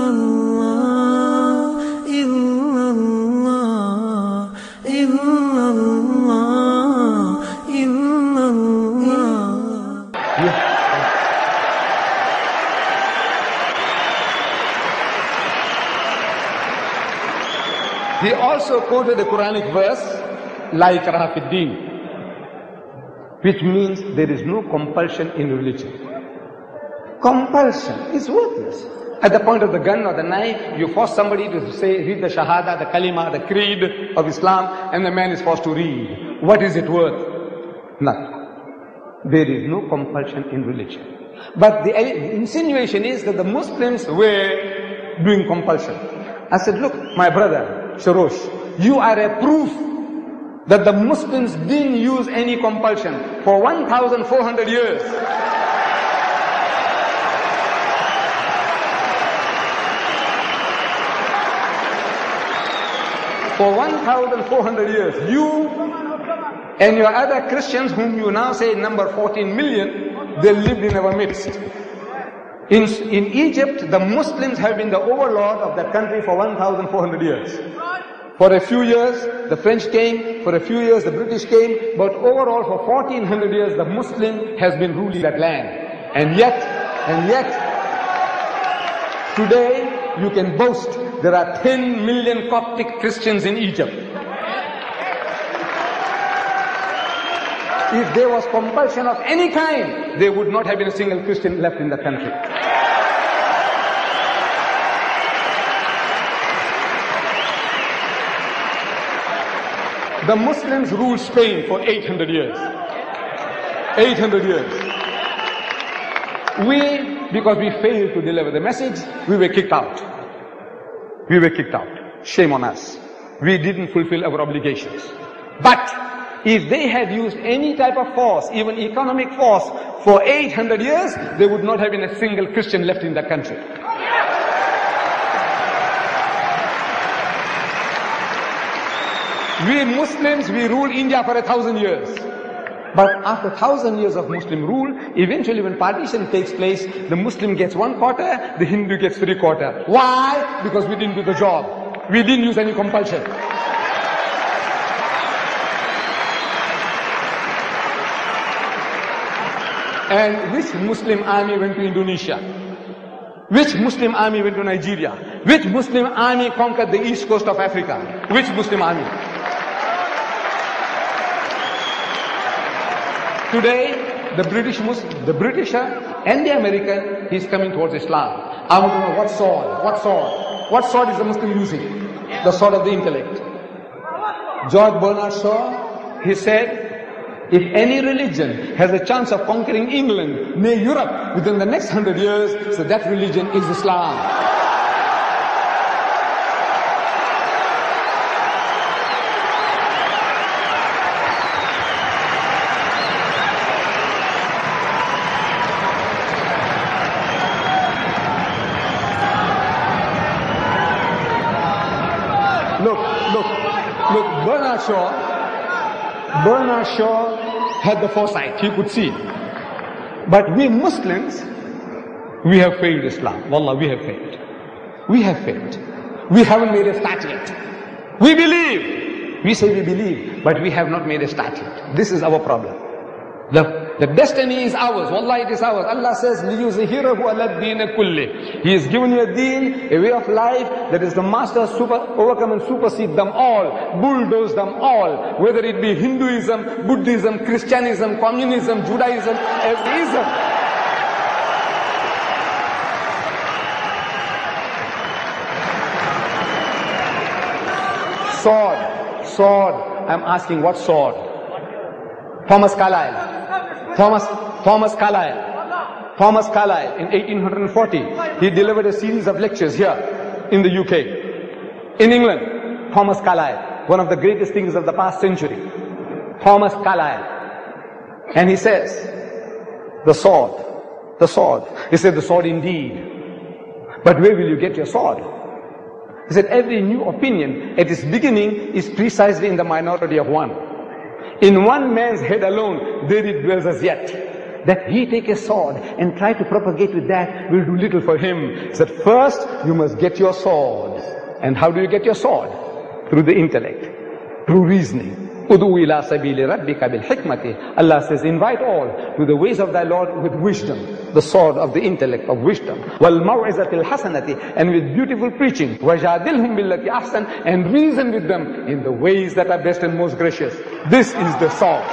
illallah, illallah, illallah, illallah. He also quoted a Quranic verse, La ikraha fid din, which means there is no compulsion in religion. Compulsion is worthless. At the point of the gun or the knife, you force somebody to say, read the Shahada, the Kalima, the Creed of Islam, and the man is forced to read. What is it worth? Nothing. There is no compulsion in religion. But the insinuation is that the Muslims were doing compulsion. I said, look, my brother, Sharosh, you are a proof that the Muslims didn't use any compulsion for 1,400 years. For 1,400 years, you and your other Christians, whom you now say number 14 million, they lived in our midst. In Egypt, the Muslims have been the overlord of that country for 1,400 years. For a few years, the French came, for a few years, the British came, but overall for 1,400 years, the Muslim has been ruling that land. And yet, today, you can boast there are 10 million Coptic Christians in Egypt. If there was compulsion of any kind, there would not have been a single Christian left in the country. The Muslims ruled Spain for 800 years. 800 years. Because we failed to deliver the message, we were kicked out. We were kicked out. Shame on us. We didn't fulfill our obligations. But if they had used any type of force, even economic force, for 800 years, there would not have been a single Christian left in the country. We Muslims, we ruled India for 1,000 years. But after 1,000 years of Muslim rule, eventually when partition takes place, the Muslim gets 1/4, the Hindu gets 3/4. Why? Because we didn't do the job. We didn't use any compulsion. And which Muslim army went to Indonesia? Which Muslim army went to Nigeria? Which Muslim army conquered the east coast of Africa? Which Muslim army? Today, the Britisher and the American, he's coming towards Islam. I want to know what sword? What sword? What sword is the Muslim using? The sword of the intellect. George Bernard Shaw, he said, if any religion has a chance of conquering England, nay Europe, within the next 100 years, so that religion is Islam. Look, Bernard Shaw had the foresight, he could see. But we Muslims, we have failed Islam. Wallah, we have failed. We have failed. We haven't made a start yet. We believe. We say we believe, but we have not made a start yet. This is our problem. The destiny is ours. Wallah, it is ours. Allah says, لِيُزْهِرَهُ عَلَى الدِّينِ كُلِّهِ. He has given you a deen, a way of life that is the master, overcome and supersede them all, bulldoze them all, whether it be Hinduism, Buddhism, Christianism, Communism, Judaism, everyism. Sword. I'm asking, what sword? Thomas Carlyle in 1840, he delivered a series of lectures here in the UK. In England, Thomas Carlyle, one of the greatest thinkers of the past century. Thomas Carlyle. And he says, the sword. He said, the sword indeed. But where will you get your sword? He said, every new opinion at its beginning is precisely in the minority of one. In one man's head alone, there it dwells as yet. that he take a sword and try to propagate with that will do little for him. He said, first you must get your sword. And how do you get your sword? Through the intellect, through reasoning. Udu ila sabili rabbika bil hikmati. Allah says, invite all to the ways of thy Lord with wisdom, the sword of the intellect of wisdom. Wal maw'izatil hasanati, and with beautiful preaching. Wajadilhum billati ahsan, and reason with them in the ways that are best and most gracious. This is the sword.